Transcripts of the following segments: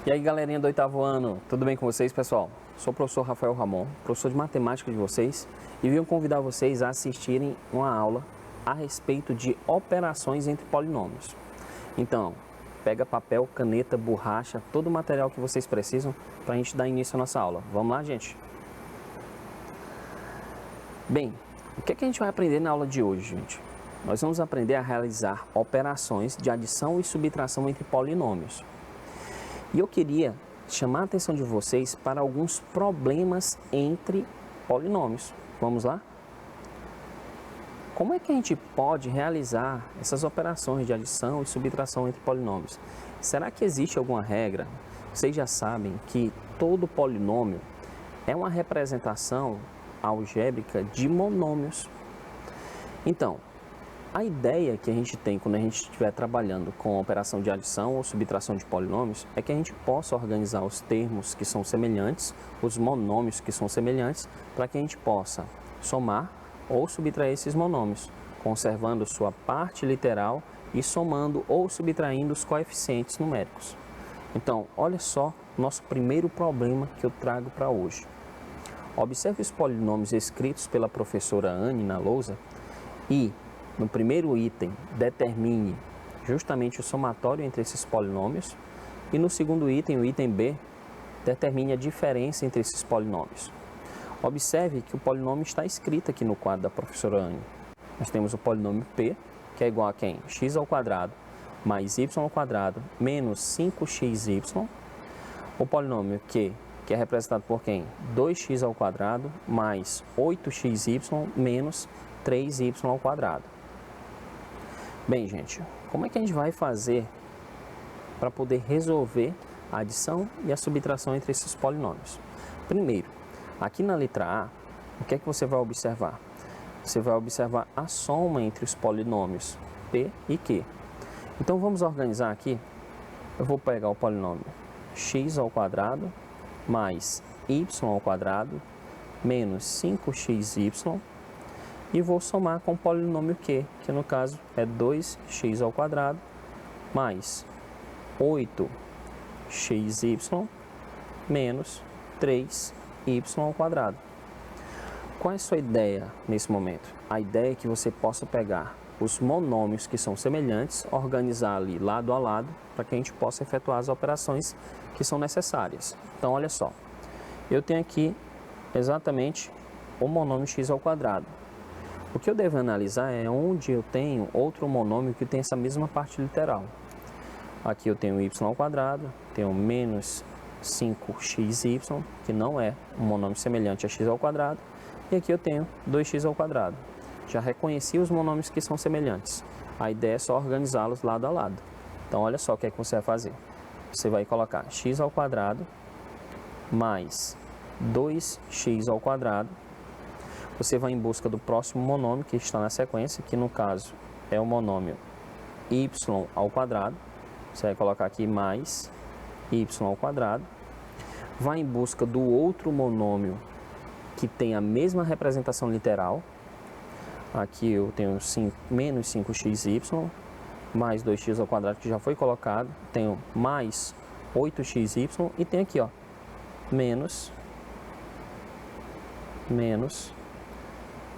E aí, galerinha do 8º ano, tudo bem com vocês, pessoal? Sou o professor Rafael Ramon, professor de matemática de vocês, e venho convidar vocês a assistirem uma aula a respeito de operações entre polinômios. Então, pega papel, caneta, borracha, todo o material que vocês precisam para a gente dar início à nossa aula. Vamos lá, gente? Bem, o que a gente vai aprender na aula de hoje, gente? Nós vamos aprender a realizar operações de adição e subtração entre polinômios. E eu queria chamar a atenção de vocês para alguns problemas entre polinômios. Vamos lá? Como é que a gente pode realizar essas operações de adição e subtração entre polinômios? Será que existe alguma regra? Vocês já sabem que todo polinômio é uma representação algébrica de monômios. Então, a ideia que a gente tem quando a gente estiver trabalhando com a operação de adição ou subtração de polinômios é que a gente possa organizar os termos que são semelhantes, os monômios que são semelhantes, para que a gente possa somar ou subtrair esses monômios, conservando sua parte literal e somando ou subtraindo os coeficientes numéricos. Então, olha só nosso primeiro problema que eu trago para hoje. Observe os polinômios escritos pela professora Anne na lousa e no primeiro item, determine justamente o somatório entre esses polinômios e no segundo item, o item B, determine a diferença entre esses polinômios. Observe que o polinômio está escrito aqui no quadro da professora Anne. Nós temos o polinômio P, que é igual a quem? X ao quadrado mais y ao quadrado menos 5xy. O polinômio Q, que é representado por quem? 2x ao quadrado mais 8xy menos 3y ao quadrado. Bem, gente, como é que a gente vai fazer para poder resolver a adição e a subtração entre esses polinômios? Primeiro, aqui na letra A, o que é que você vai observar? Você vai observar a soma entre os polinômios P e Q. Então, vamos organizar aqui. Eu vou pegar o polinômio x ao quadrado mais y ao quadrado menos 5xy e vou somar com o polinômio Q, que no caso é 2x ao quadrado mais 8xy menos 3y ao quadrado. Qual é a sua ideia nesse momento? A ideia é que você possa pegar os monômios que são semelhantes, organizar ali lado a lado, para que a gente possa efetuar as operações que são necessárias. Então, olha só, eu tenho aqui exatamente o monômio x ao quadrado. O que eu devo analisar é onde eu tenho outro monômio que tem essa mesma parte literal. Aqui eu tenho y ao quadrado, tenho menos 5xy, que não é um monômio semelhante a x ao quadrado, e aqui eu tenho 2x ao quadrado. Já reconheci os monômios que são semelhantes. A ideia é só organizá-los lado a lado. Então, olha só o que é que você vai fazer. Você vai colocar x ao quadrado mais 2x ao quadrado. Você vai em busca do próximo monômio que está na sequência, que no caso é o monômio y ao quadrado. Você vai colocar aqui mais y ao quadrado. Vai em busca do outro monômio que tem a mesma representação literal. Aqui eu tenho menos 5xy mais 2x ao quadrado, que já foi colocado. Tenho mais 8xy e tem aqui, ó, menos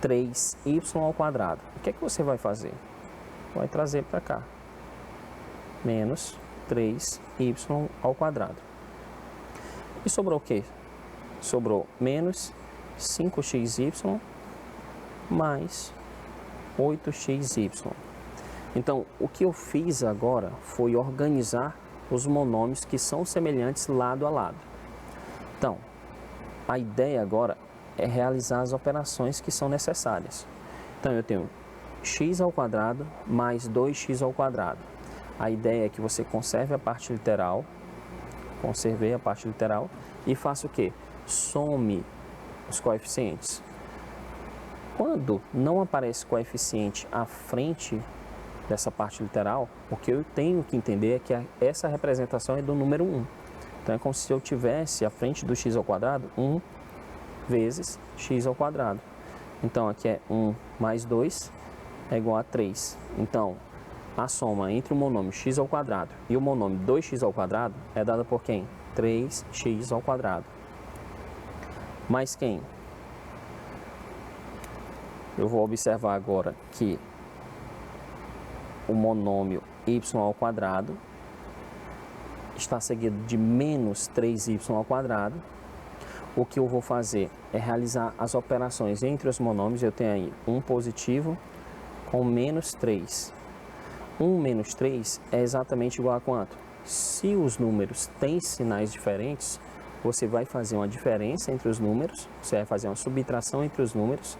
3y ao quadrado. O que é que você vai fazer? Vai trazer para cá. Menos 3y ao quadrado. E sobrou o quê? Sobrou menos 5xy mais 8xy. Então, o que eu fiz agora foi organizar os monômios que são semelhantes lado a lado. Então, a ideia agora é realizar as operações que são necessárias. Então, eu tenho x ao quadrado mais 2x ao quadrado. A ideia é que você conserve a parte literal, conservei a parte literal, e faça o quê? Some os coeficientes. Quando não aparece coeficiente à frente dessa parte literal, o que eu tenho que entender é que essa representação é do número 1. Então, é como se eu tivesse à frente do x ao quadrado 1 vezes x ao quadrado. Então, aqui é 1 mais 2 é igual a 3. Então, a soma entre o monômio x ao quadrado e o monômio 2x ao quadrado é dada por quem? 3x ao quadrado. Mais quem? Eu vou observar agora que o monômio y ao quadrado está seguido de menos 3y ao quadrado. O que eu vou fazer é realizar as operações entre os monômios. Eu tenho aí um positivo com menos 3. 1 menos 3 é exatamente igual a quanto? Se os números têm sinais diferentes, você vai fazer uma diferença entre os números, você vai fazer uma subtração entre os números,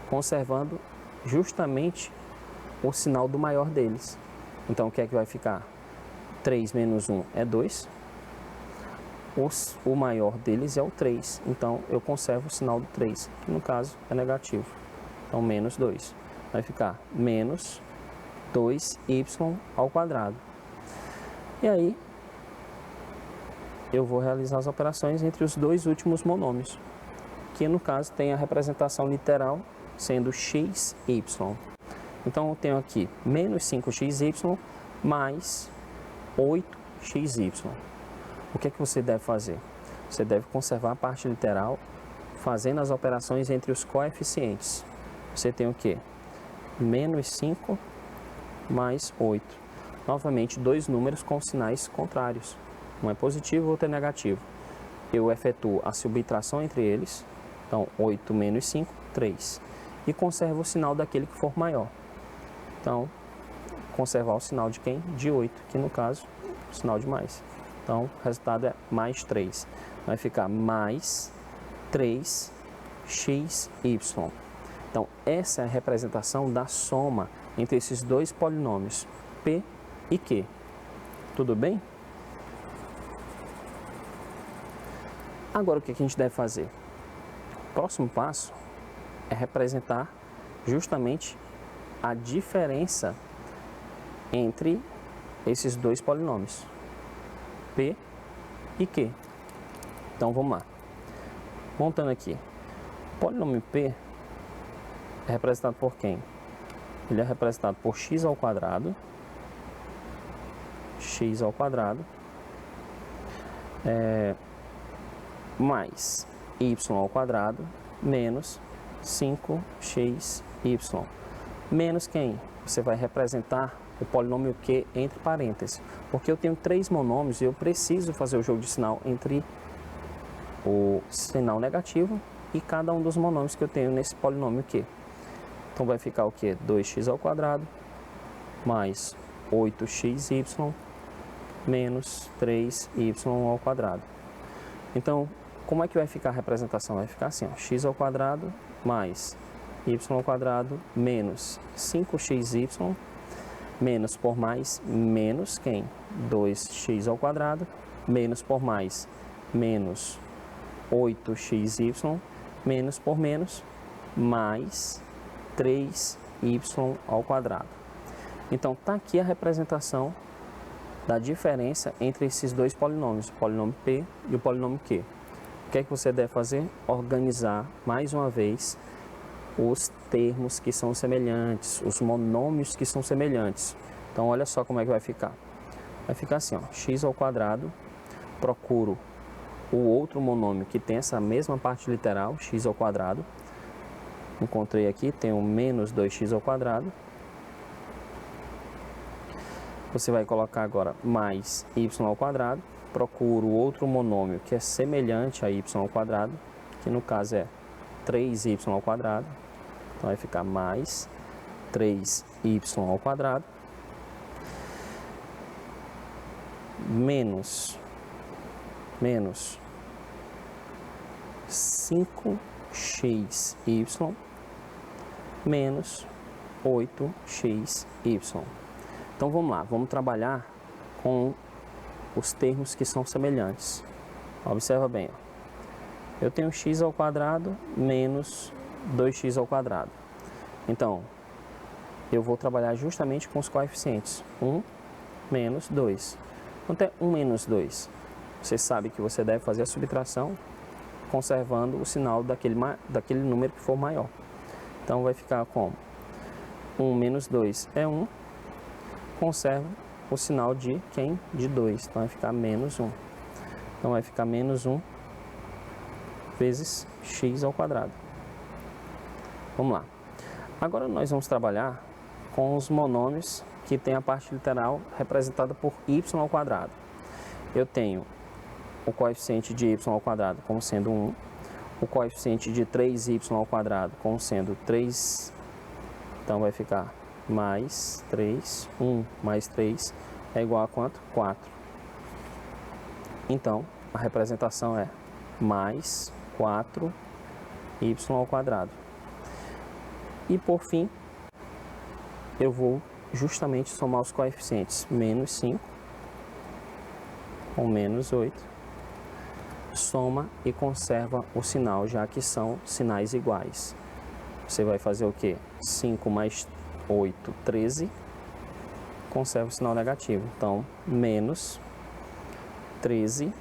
conservando justamente o sinal do maior deles. Então, o que é que vai ficar? 3 menos 1 é 2. O maior deles é o 3. Então, eu conservo o sinal do 3, que no caso é negativo. Então, menos 2. Vai ficar menos 2y ao quadrado. E aí, eu vou realizar as operações entre os dois últimos monômios, que no caso tem a representação literal sendo xy. Então, eu tenho aqui menos 5xy mais 8xy. O que é que você deve fazer? Você deve conservar a parte literal fazendo as operações entre os coeficientes. Você tem o quê? Menos 5 mais 8. Novamente, dois números com sinais contrários. Um é positivo, o outro é negativo. Eu efetuo a subtração entre eles. Então, 8 menos 5, 3. E conservo o sinal daquele que for maior. Então, conservar o sinal de quem? De 8, que no caso, o sinal de mais. Então, o resultado é mais 3. Vai ficar mais 3xy. Então, essa é a representação da soma entre esses dois polinômios, P e Q. Tudo bem? Agora, o que a gente deve fazer? O próximo passo é representar justamente a diferença entre esses dois polinômios, P e Q. Então, vamos lá. Montando aqui. O polinômio P é representado por quem? Ele é representado por x ao quadrado, mais y ao quadrado, menos 5xy. Menos quem? Você vai representar o polinômio Q entre parênteses, porque eu tenho 3 monômios e eu preciso fazer o jogo de sinal entre o sinal negativo e cada um dos monômios que eu tenho nesse polinômio Q. Então, vai ficar o quê? 2x ao quadrado mais 8xy menos 3y ao quadrado. Então, como é que vai ficar a representação? Vai ficar assim, ó, x ao quadrado mais y ao quadrado menos 5xy, menos por mais, menos quem? 2x ao quadrado, menos por mais, menos 8xy, menos por menos, mais 3y ao quadrado. Então, está aqui a representação da diferença entre esses dois polinômios, o polinômio P e o polinômio Q. O que é que você deve fazer? Organizar, mais uma vez, os termos que são semelhantes, os monômios que são semelhantes. Então, olha só como é que vai ficar. Vai ficar assim, ó, x ao quadrado, procuro o outro monômio que tem essa mesma parte literal, x ao quadrado. Encontrei aqui, tenho menos 2x ao quadrado. Você vai colocar agora mais y ao quadrado. Procuro outro monômio que é semelhante a y ao quadrado, que no caso é 3y ao quadrado. Então, vai ficar mais 3y ao quadrado. Menos 5xy menos 8xy. Então, vamos lá, vamos trabalhar com os termos que são semelhantes. Observa bem, ó. Eu tenho x ao quadrado menos 2x ao quadrado. Então, eu vou trabalhar justamente com os coeficientes. 1 menos 2. Quanto é 1 menos 2? Você sabe que você deve fazer a subtração conservando o sinal daquele número que for maior. Então, vai ficar como? 1 menos 2 é 1. conserva o sinal de quem? De 2. Então vai ficar menos 1. Então vai ficar menos 1 vezes x ao quadrado. Vamos lá. Agora nós vamos trabalhar com os monômios que tem a parte literal representada por y ao quadrado. Eu tenho o coeficiente de y ao quadrado como sendo 1, o coeficiente de 3y ao quadrado como sendo 3, então vai ficar mais 3, 1 mais 3 é igual a quanto? 4. Então, a representação é mais 4y ao quadrado. E por fim, eu vou justamente somar os coeficientes menos 5 com menos 8, soma e conserva o sinal, já que são sinais iguais. Você vai fazer o que? 5 mais 8, 13, conserva o sinal negativo. Então, menos 13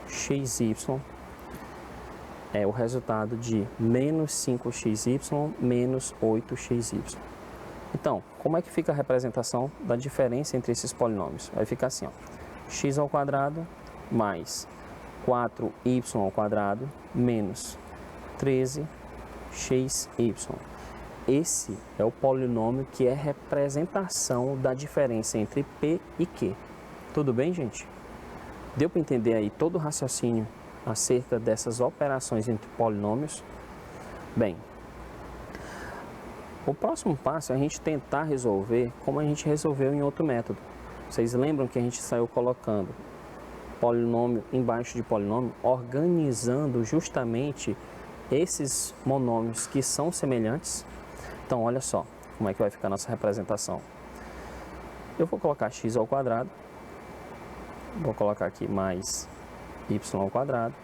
xy é o resultado de menos 5xy menos 8xy. Então, como é que fica a representação da diferença entre esses polinômios? Vai ficar assim, ó, x ao quadrado mais 4y ao quadrado menos 13xy. Esse é o polinômio que é representação da diferença entre P e Q. Tudo bem, gente? Deu para entender aí todo o raciocínio acerca dessas operações entre polinômios? Bem, o próximo passo é a gente tentar resolver como a gente resolveu em outro método. Vocês lembram que a gente saiu colocando polinômio embaixo de polinômio, organizando justamente esses monômios que são semelhantes? Então, olha só como é que vai ficar a nossa representação. Eu vou colocar x ao quadrado, vou colocar aqui mais y ao quadrado,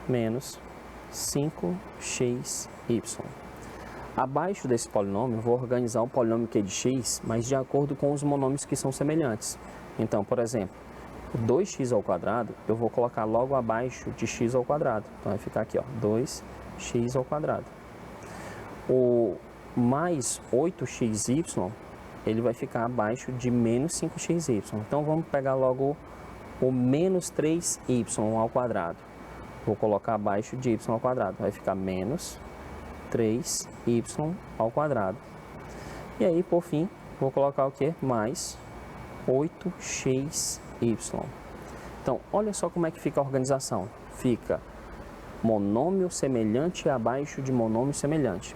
menos 5xy. Abaixo desse polinômio, eu vou organizar o polinômio q de x, mas de acordo com os monômios que são semelhantes. Então, por exemplo, o 2x ao quadrado, eu vou colocar logo abaixo de x ao quadrado. Então, vai ficar aqui, ó, 2x ao quadrado. O mais 8xy, ele vai ficar abaixo de menos 5xy. Então, vamos pegar logo o menos 3y ao quadrado. Vou colocar abaixo de y ao quadrado. Vai ficar menos 3y ao quadrado. E aí, por fim, vou colocar o que? Mais 8xy. Então, olha só como é que fica a organização. Fica monômio semelhante abaixo de monômio semelhante.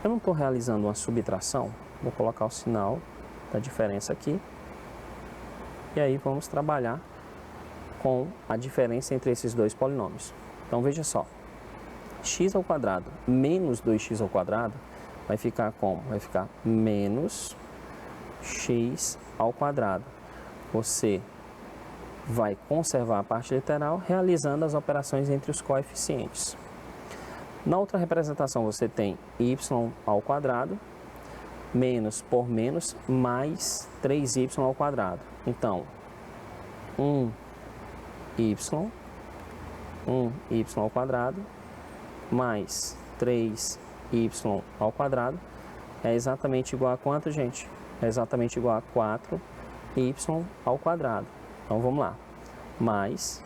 Eu não estou realizando uma subtração. Vou colocar o sinal da diferença aqui. E aí, vamos trabalhar com a diferença entre esses dois polinômios. Então, veja só. X ao quadrado menos 2x ao quadrado vai ficar como? Vai ficar menos x ao quadrado. Você vai conservar a parte literal realizando as operações entre os coeficientes. Na outra representação você tem y ao quadrado menos por menos mais 3y ao quadrado. Então, 1y ao quadrado mais 3y ao quadrado é exatamente igual a quanto, gente? É exatamente igual a 4y ao quadrado. Então, vamos lá. Mais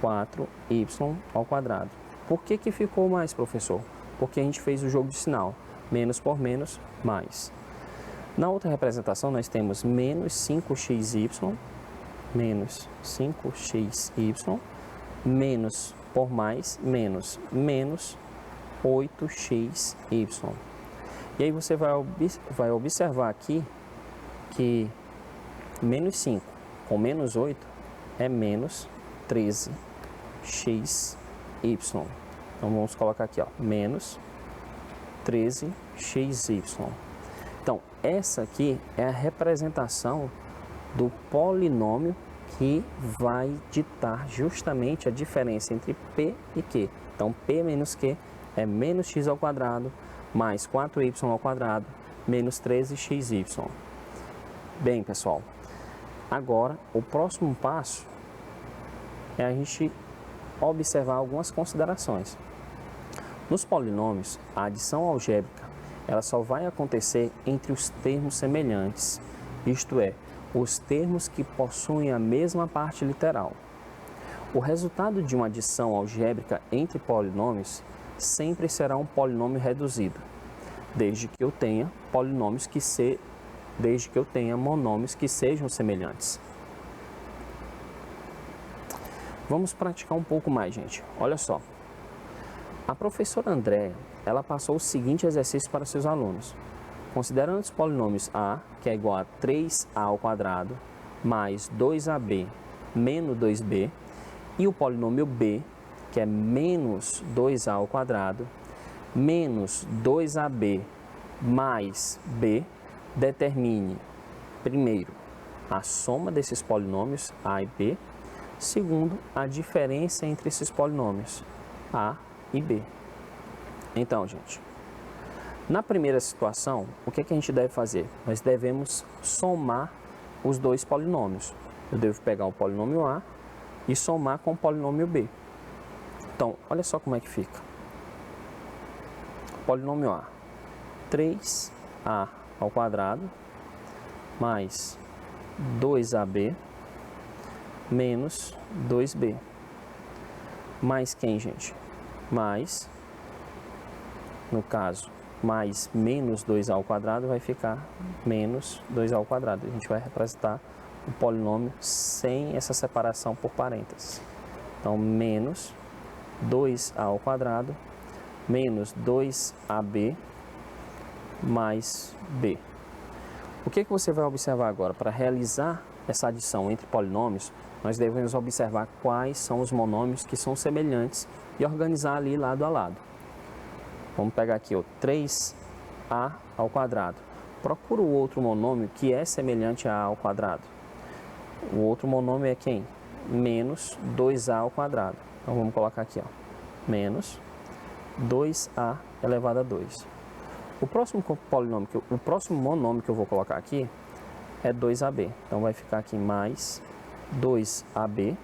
4y ao quadrado. Por que que ficou mais, professor? Porque a gente fez o jogo de sinal. Menos por menos, mais. Na outra representação, nós temos menos 5xy, menos 5xy, menos por mais, menos 8xy. E aí você vai observar aqui que menos 5 com menos 8 é menos 13xy. Então, vamos colocar aqui, ó, menos 13xy. Então, essa aqui é a representação do polinômio que vai ditar justamente a diferença entre P e Q. Então, P menos Q é menos x ao quadrado mais 4y ao quadrado menos 13xy. Bem, pessoal, agora o próximo passo é a gente observar algumas considerações. Nos polinômios, a adição algébrica ela só vai acontecer entre os termos semelhantes. isto é, os termos que possuem a mesma parte literal. O resultado de uma adição algébrica entre polinômios sempre será um polinômio reduzido, desde que eu tenha monômios que sejam semelhantes. Vamos praticar um pouco mais, gente. Olha só. A professora Andréa, ela passou o seguinte exercício para seus alunos. Considerando os polinômios a, que é igual a 3a ao quadrado, mais 2ab menos 2b, e o polinômio b, que é menos 2a ao quadrado, menos 2ab mais b, determine, primeiro, a soma desses polinômios, a e b, segundo, a diferença entre esses polinômios, a e b. Então, gente, na primeira situação, o que é que a gente deve fazer? Nós devemos somar os dois polinômios. Eu devo pegar o polinômio a e somar com o polinômio b. Então, olha só como é que fica. Polinômio a, 3a ao quadrado mais 2ab menos 2b. Mais quem, gente? Mais, no caso, mais menos 2a ao quadrado vai ficar menos 2a ao quadrado. A gente vai representar o polinômio sem essa separação por parênteses. Então, menos 2a ao quadrado menos 2ab mais b. O que você vai observar agora? Para realizar essa adição entre polinômios, nós devemos observar quais são os monômios que são semelhantes e organizar ali lado a lado. Vamos pegar aqui o 3a ao quadrado. Procura o outro monômio que é semelhante a ao quadrado. O outro monômio é quem? Menos 2a ao quadrado. Então vamos colocar aqui, ó, menos 2a elevado a 2. O próximo monômio que eu vou colocar aqui é 2ab. Então vai ficar aqui mais 2ab.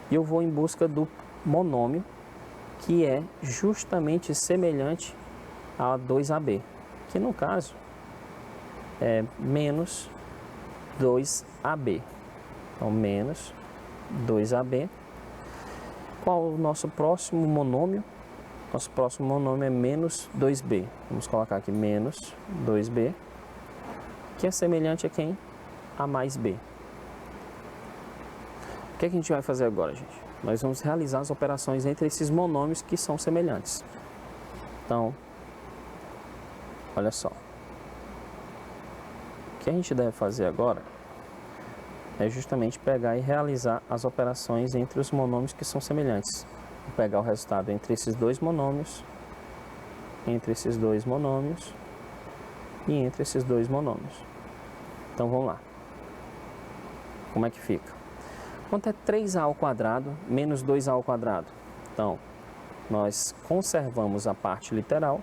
E eu vou em busca do monômio que é justamente semelhante a 2ab, que no caso é menos 2ab. Então, menos 2ab. Qual o nosso próximo monômio? Nosso próximo monômio é menos 2b. Vamos colocar aqui menos 2b, que é semelhante a quem? A mais b. O que a gente vai fazer agora, gente? Nós vamos realizar as operações entre esses monômios que são semelhantes. Então, olha só. O que a gente deve fazer agora é justamente pegar e realizar as operações entre os monômios que são semelhantes. Vou pegar o resultado entre esses dois monômios, entre esses dois monômios e entre esses dois monômios. Então, vamos lá. Como é que fica? Quanto é 3a ao quadrado menos 2a ao quadrado? Então, nós conservamos a parte literal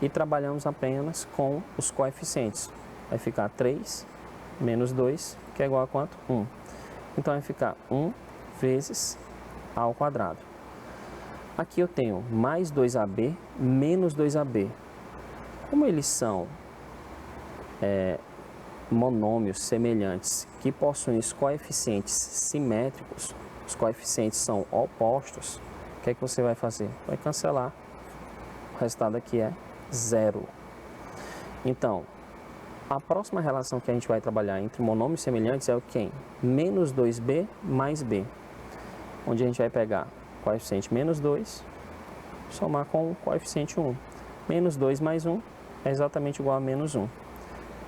e trabalhamos apenas com os coeficientes. Vai ficar 3 menos 2, que é igual a quanto? 1. Então, vai ficar 1 vezes a ao quadrado. Aqui eu tenho mais 2ab menos 2ab. Como eles são monômios semelhantes que possuem os coeficientes simétricos, os coeficientes são opostos, o que é que você vai fazer? Vai cancelar. O resultado aqui é 0. Então, a próxima relação que a gente vai trabalhar entre monômios semelhantes é o quem? Menos 2b mais b. Onde a gente vai pegar o coeficiente menos 2, somar com o coeficiente 1. Menos 2 mais 1 é exatamente igual a menos 1.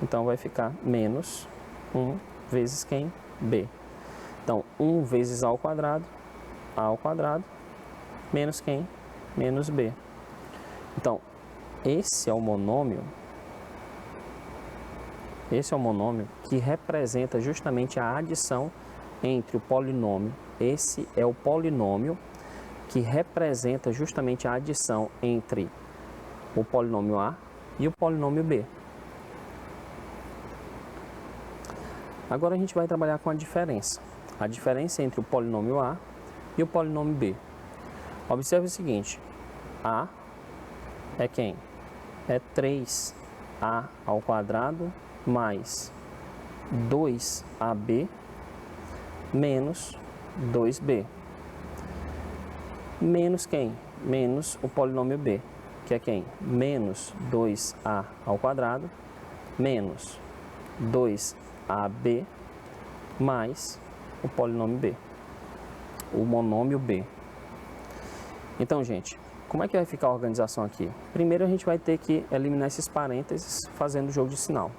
Então, vai ficar menos 1 vezes quem? B. Então, 1 vezes a ao quadrado, menos quem? Menos b. Então, esse é o monômio que representa justamente a adição entre o polinômio. Esse é o polinômio que representa justamente a adição entre o polinômio A e o polinômio B. Agora a gente vai trabalhar com a diferença. A diferença entre o polinômio A e o polinômio B. Observe o seguinte, A é quem? É 3a ao quadrado mais 2AB menos 2B. Menos quem? Menos o polinômio B, que é quem? Menos 2A ao quadrado menos 2AB mais o polinômio B, o monômio B. Então, gente, como é que vai ficar a organização aqui? Primeiro a gente vai ter que eliminar esses parênteses fazendo o jogo de sinal.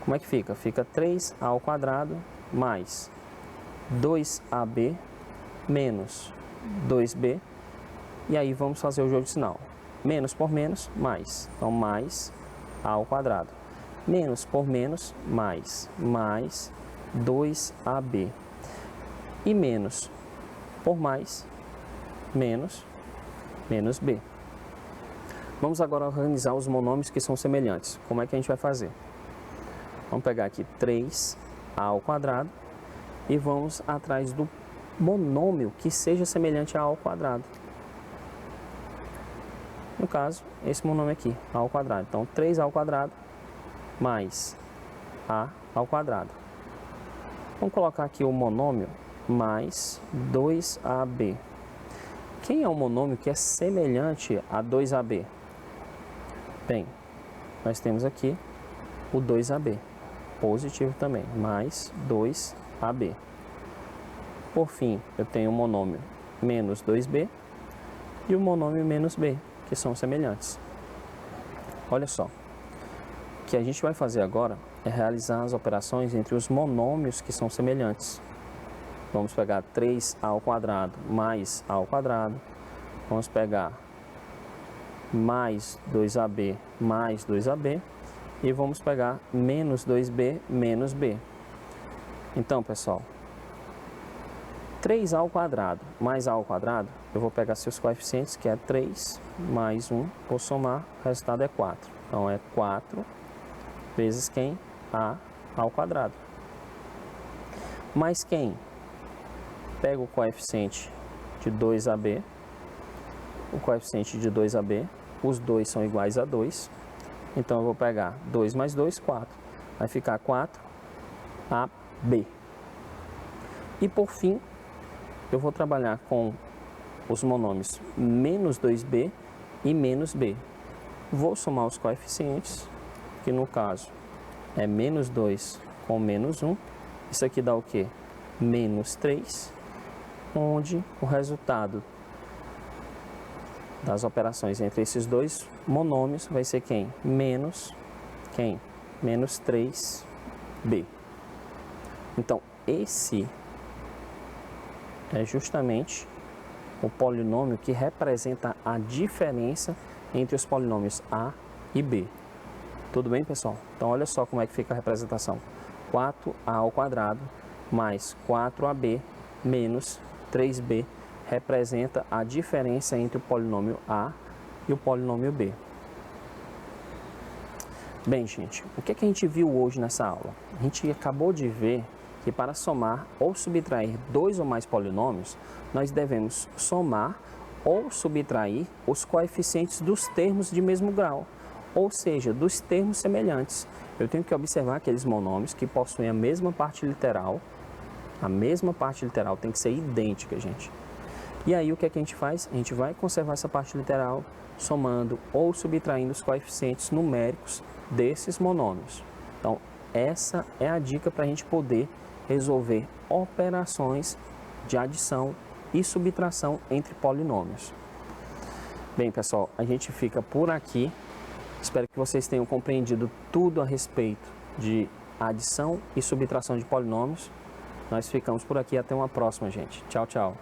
Como é que fica? Fica 3A ao quadrado mais 2AB menos 2B. E aí vamos fazer o jogo de sinal. Menos por menos, mais. Então, mais A ao quadrado. Menos por menos, mais 2AB. E menos por mais, menos B. Vamos agora organizar os monômios que são semelhantes. Como é que a gente vai fazer? Vamos pegar aqui 3A ao quadrado e vamos atrás do monômio que seja semelhante a A ao quadrado. No caso, esse monômio aqui, A ao quadrado. Então, 3A ao quadrado mais A ao quadrado. Vamos colocar aqui o monômio mais 2AB. Quem é o monômio que é semelhante a 2AB? Bem, nós temos aqui o 2AB, positivo também, mais 2AB. Por fim, eu tenho o monômio menos 2B e o monômio menos B, que são semelhantes. Olha só, o que a gente vai fazer agora é realizar as operações entre os monômios que são semelhantes. Vamos pegar 3A ao quadrado mais A ao quadrado. Vamos pegar mais 2AB mais 2AB. E vamos pegar menos 2B menos B. Então, pessoal, 3A ao quadrado mais A ao quadrado, eu vou pegar seus coeficientes, que é 3 mais 1, vou somar, o resultado é 4. Então, é 4 vezes quem? A ao quadrado. Mais quem? Pego o coeficiente de 2AB, o coeficiente de 2AB, os dois são iguais a 2, então eu vou pegar 2 mais 2, 4, vai ficar 4AB. E por fim, eu vou trabalhar com os monômios menos 2B e menos B. Vou somar os coeficientes, que no caso é menos 2 com menos 1, isso aqui dá o quê? Menos 3. Onde o resultado das operações entre esses dois monômios vai ser quem? Menos 3B. Então, esse é justamente o polinômio que representa a diferença entre os polinômios A e B. Tudo bem, pessoal? Então, olha só como é que fica a representação. 4A ao quadrado mais 4AB menos 3B representa a diferença entre o polinômio A e o polinômio B. Bem, gente, o que é que a gente viu hoje nessa aula? A gente acabou de ver que para somar ou subtrair dois ou mais polinômios, nós devemos somar ou subtrair os coeficientes dos termos de mesmo grau, ou seja, dos termos semelhantes. Eu tenho que observar aqueles monômios que possuem a mesma parte literal. A mesma parte literal tem que ser idêntica, gente. E aí o que é que a gente faz? A gente vai conservar essa parte literal somando ou subtraindo os coeficientes numéricos desses monômios. Então, essa é a dica para a gente poder resolver operações de adição e subtração entre polinômios. Bem, pessoal, a gente fica por aqui. Espero que vocês tenham compreendido tudo a respeito de adição e subtração de polinômios. Nós ficamos por aqui, até uma próxima, gente. Tchau, tchau.